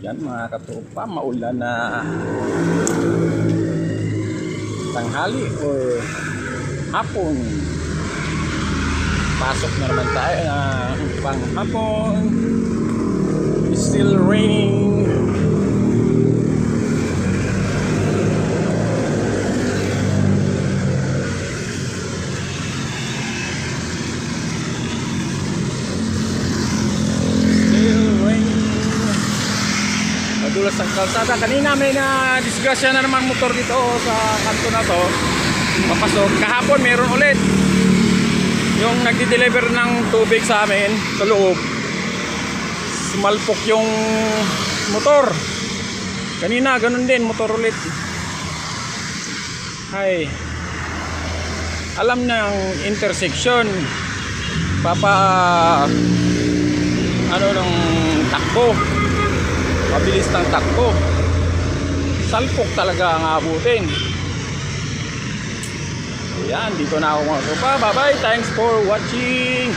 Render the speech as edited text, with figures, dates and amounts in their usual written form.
Yan mga katropa, maulan na tanghali o hapon. Pasok na naman tayo pang hapon. It's still raining. Madulas ang kalsada. Kanina may na-disgrasya na naman motor dito sa kanto na to. Papasok. Kahapon meron ulit. Yung nagdi-deliver ng tubig sa amin sa loob. Sumalpok yung motor. Kanina ganun din, motor ulit. Ay. Alam na ang intersection. Ano ng takbo. Mabilis ng takbo. Salpok talaga ang abutin. Yan, dito na ako mga tropa. Bye bye. Thanks for watching.